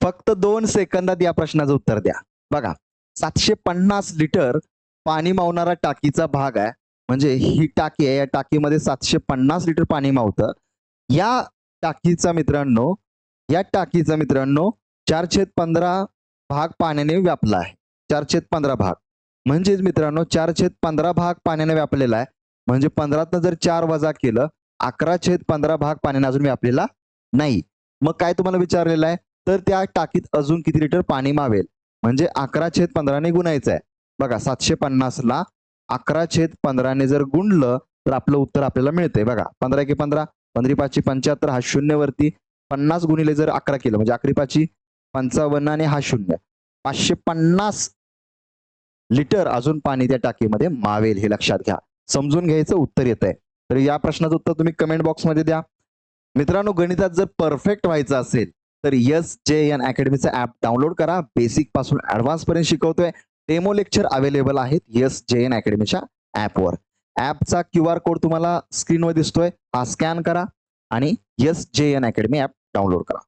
फक्त 2 सेकंदात या प्रश्नाचं उत्तर द्या. बघा 750 लिटर पाणी मावणारा टाकीचा भाग आहे. म्हणजे ही टाकी आहे, या टाकीमध्ये 750 लिटर पाणी मावतं. या टाकीचा मित्रांनो 4/15 भाग पाण्याने व्यापला आहे. 4/15 भाग. म्हणजेच मित्रांनो 4/15 भाग पाण्याने व्यापलेला आहे. म्हणजे 15तनं जर 4 वजा केलं 11/15 भाग पाण्याने अजून व्यापलेला नाही. मग काय तुम्हाला विचारलेलं आहे, तर त्या टाकीत अजून किती लिटर पाणी मावेल? म्हणजे 11/15 गुणायचं आहे. बघा 750ला 11/15 जर गुणलं तर आपलं उत्तर आपल्याला मिळतंय. बघा 15 × 15, 15×5 = 75, हा 0 वरती 50 गुणिले जर 11 केलं म्हणजे 11×5 = 55 आणि हा 0. 550 लिटर अजून पाणी त्या टाकीमध्ये मावेल, हे लक्षात घ्या. समजून घ्यायचं, उत्तर येतंय. तर या प्रश्नाचं उत्तर तुम्ही कमेंट बॉक्समध्ये द्या. मित्रांनो, गणितात जर परफेक्ट व्हायचं असेल तर SJN अकॅडमीचं ऍप डाउनलोड करा. बेसिक पासून ऍडव्हान्स पर्यंत शिकवतोय. डेमो लेक्चर अवेलेबल आहेत SJN अकॅडमीच्या ऍपवर. ऍपचा QR कोड तुम्हाला स्क्रीनवर दिसतोय, हा स्कॅन करा आणि SJN अकॅडमी ऍप डाउनलोड करा.